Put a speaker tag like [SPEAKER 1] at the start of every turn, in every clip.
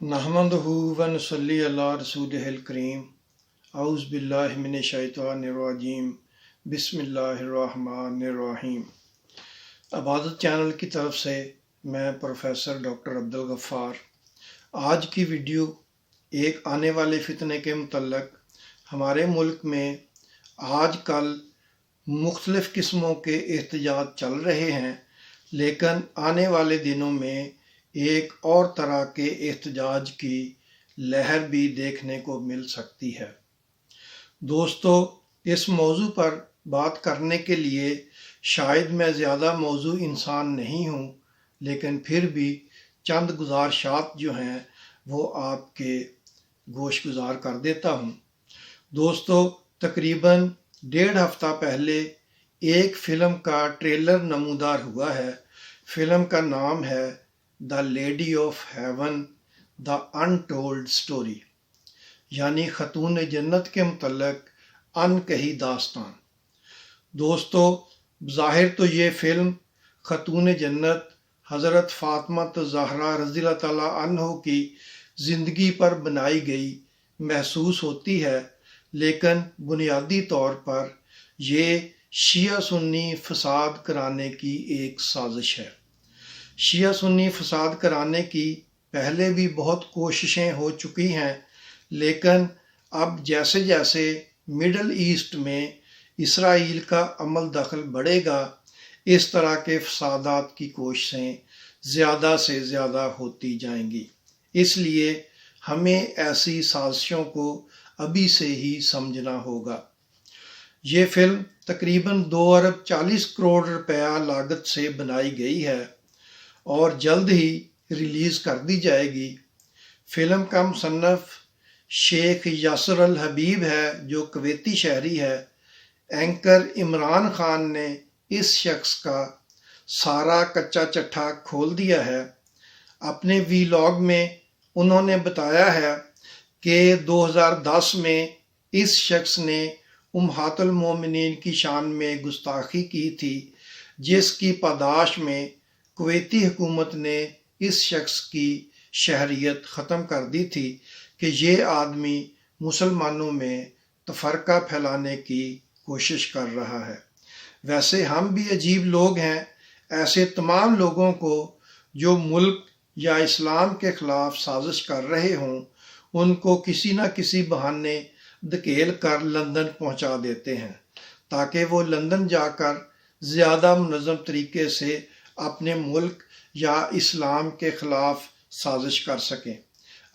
[SPEAKER 1] नहमदुहु व नसल्ली अला रसूलिहिल करीम। औज़ु बिल्लाहि मिनश शैतानिर रजीम। बिस्मिल्लाहिर्रहमानिर्रहीम। इबादत चैनल की तरफ से मैं प्रोफेसर डॉक्टर अब्दुल गफ़ार आज की वीडियो एक आने वाले फितने के मुतल्लक हमारे मुल्क में आजकल मुख्तलिफ़ किस्मों के एहतजाज चल रहे हैं, लेकिन आने वाले दिनों में एक और तरह के एहतजाज की लहर भी देखने को मिल सकती है। दोस्तों, इस मौजू पर बात करने के लिए शायद मैं ज़्यादा मौजू इंसान नहीं हूँ, लेकिन फिर भी चंद गुजारिशात जो हैं वो आपके गोश गुजार कर देता हूँ। दोस्तों, तकरीबन 1.5 हफ्ता पहले एक फ़िल्म का ट्रेलर नमूदार हुआ है। फ़िल्म का नाम है the lady of haven the untold story, यानी खतून जन्नत के मुतल्लक अनकही दास्तान। दोस्तों, ज़ाहिर तो ये फ़िल्म खतून जन्नत हज़रत फ़ातिमा ज़हरा रज़ियल्लाहु तआला अन्हा की ज़िंदगी पर बनाई गई महसूस होती है, लेकिन बुनियादी तौर पर ये शिया सुन्नी फसाद कराने की एक साजिश है। शिया सुन्नी फसाद कराने की पहले भी बहुत कोशिशें हो चुकी हैं, लेकिन अब जैसे जैसे मिडल ईस्ट में इसराइल का अमल दखल बढ़ेगा, इस तरह के फसादात की कोशिशें ज़्यादा से ज़्यादा होती जाएंगी। इसलिए हमें ऐसी साजिशों को अभी से ही समझना होगा। ये फिल्म तकरीबन 2 अरब 40 करोड़ रुपया लागत से बनाई गई है और जल्द ही रिलीज़ कर दी जाएगी। फ़िल्म का मुसन्नफ़ शेख यासर अल हबीब है, जो कुवैती शहरी है। एंकर इमरान खान ने इस शख्स का सारा कच्चा चट्ठा खोल दिया है। अपने वीलॉग में उन्होंने बताया है कि 2010 में इस शख्स ने उम्महातुल मोमिनीन की शान में गुस्ताखी की थी, जिसकी पादाश में कुवैती हुकूमत ने इस शख्स की शहरियत ख़त्म कर दी थी कि ये आदमी मुसलमानों में तफरका फैलाने की कोशिश कर रहा है। वैसे हम भी अजीब लोग हैं। ऐसे तमाम लोगों को जो मुल्क या इस्लाम के ख़िलाफ़ साजिश कर रहे हों, उनको किसी न किसी बहाने धकेल कर लंदन पहुंचा देते हैं, ताकि वो लंदन जाकर ज़्यादा मुनज़्ज़म तरीके से अपने मुल्क या इस्लाम के ख़िलाफ़ साजिश कर सकें।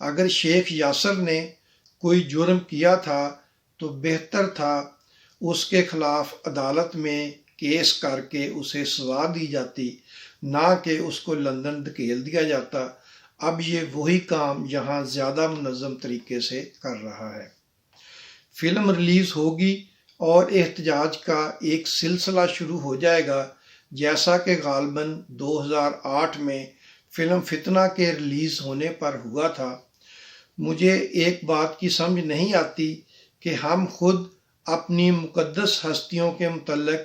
[SPEAKER 1] अगर शेख यासर ने कोई जुर्म किया था तो बेहतर था उसके ख़िलाफ़ अदालत में केस करके उसे सज़ा दी जाती, ना कि उसको लंदन धकेल दिया जाता। अब ये वही काम यहाँ ज़्यादा मुनज़्ज़म तरीके से कर रहा है। फ़िल्म रिलीज़ होगी और एहतजाज का एक सिलसिला शुरू हो जाएगा, जैसा कि गालबन 2008 में फ़िल्म फितना के रिलीज़ होने पर हुआ था। मुझे एक बात की समझ नहीं आती कि हम खुद अपनी मुक़द्दस हस्तियों के मुतल्लिक़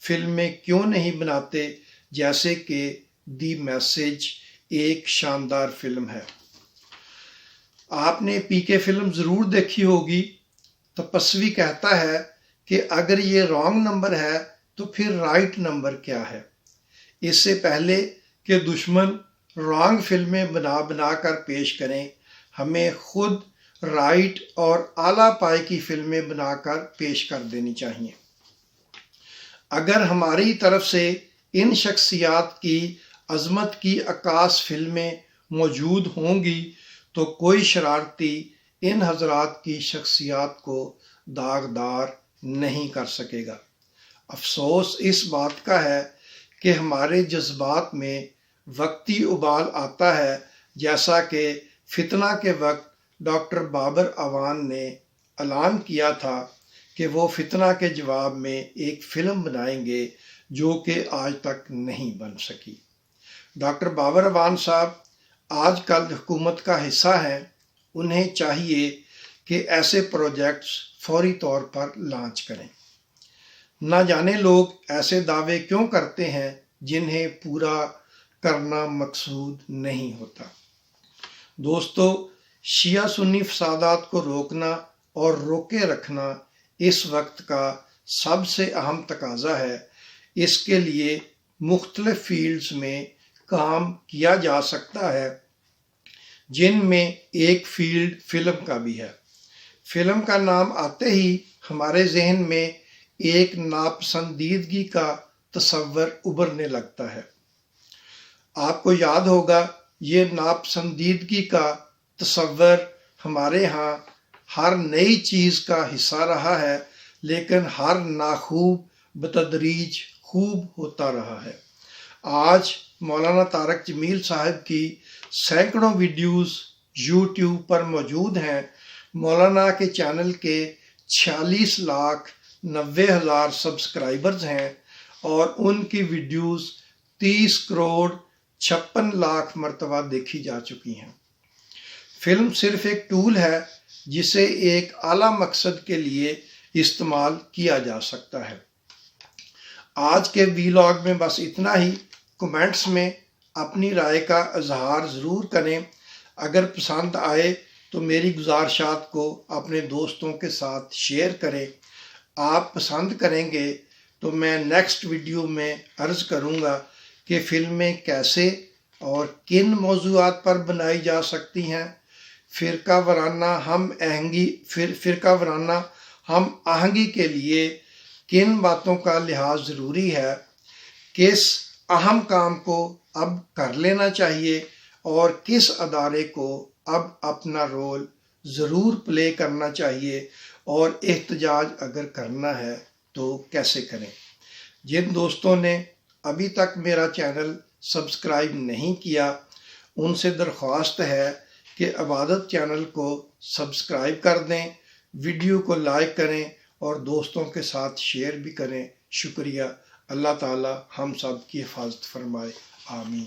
[SPEAKER 1] फ़िल्में क्यों नहीं बनाते, जैसे कि दी मैसेज एक शानदार फ़िल्म है। आपने पीके फ़िल्म ज़रूर देखी होगी। तपस्वी कहता है कि अगर ये रॉन्ग नंबर है तो फिर राइट नंबर क्या है। इससे पहले कि दुश्मन रॉन्ग फिल्में बना कर पेश करें, हमें खुद राइट और आला पाए की फिल्में बनाकर पेश कर देनी चाहिए। अगर हमारी तरफ से इन शख्सियात की अज़मत की अक्कास फिल्में मौजूद होंगी तो कोई शरारती इन हजरात की शख्सियात को दागदार नहीं कर सकेगा। अफसोस इस बात का है कि हमारे जज्बात में वक्ती उबाल आता है, जैसा कि फितना के वक्त डॉक्टर बाबर अवान ने ऐलान किया था कि वो फितना के जवाब में एक फ़िल्म बनाएंगे, जो कि आज तक नहीं बन सकी। डॉक्टर बाबर अवान साहब आजकल हुकूमत का हिस्सा हैं। उन्हें चाहिए कि ऐसे प्रोजेक्ट्स फौरी तौर पर लॉन्च करें। ना जाने लोग ऐसे दावे क्यों करते हैं जिन्हें पूरा करना मकसूद नहीं होता। دوستو، شیعہ سنی فسادات کو روکنا اور روکے رکھنا اس وقت کا سب سے اہم تقاضا ہے۔ اس کے لیے مختلف فیلڈز میں کام کیا جا سکتا ہے، جن میں ایک فیلڈ فلم کا بھی ہے۔ فلم کا نام آتے ہی ہمارے ذہن میں ایک ناپسندیدگی کا تصور ابھرنے لگتا ہے۔ آپ کو یاد ہوگا، یہ ناپسندیدگی کا تصور ہمارے ہاں ہر نئی چیز کا حصہ رہا ہے، لیکن ہر ناخوب بتدریج خوب ہوتا رہا ہے۔ آج مولانا طارق جمیل صاحب کی سینکڑوں ویڈیوز یوٹیوب پر موجود ہیں۔ مولانا کے چینل کے 46,90,000 سبسکرائبرز ہیں اور ان کی ویڈیوز 30,56,00,000 مرتبہ دیکھی جا چکی ہیں۔ فلم صرف ایک ٹول ہے جسے ایک اعلیٰ مقصد کے لیے استعمال کیا جا سکتا ہے۔ آج کے ویلاگ میں بس اتنا ہی۔ کمنٹس میں اپنی رائے کا اظہار ضرور کریں۔ اگر پسند آئے تو میری گزارشات کو اپنے دوستوں کے ساتھ شیئر کریں۔ آپ پسند کریں گے تو میں نیکسٹ ویڈیو میں عرض کروں گا کہ فلمیں کیسے اور کن موضوعات پر بنائی جا سکتی ہیں۔ فرقہ وارانہ ہم آہنگی کے لیے کن باتوں کا لحاظ ضروری ہے، کس اہم کام کو اب کر لینا چاہیے اور کس ادارے کو اب اپنا رول ضرور پلے کرنا چاہیے، اور احتجاج اگر کرنا ہے تو کیسے کریں۔ جن دوستوں نے ابھی تک میرا چینل سبسکرائب نہیں کیا، ان سے درخواست ہے کہ عبادت چینل کو سبسکرائب کر دیں، ویڈیو کو لائک کریں اور دوستوں کے ساتھ شیئر بھی کریں۔ شکریہ۔ اللہ تعالی ہم سب کی حفاظت فرمائے۔ آمین۔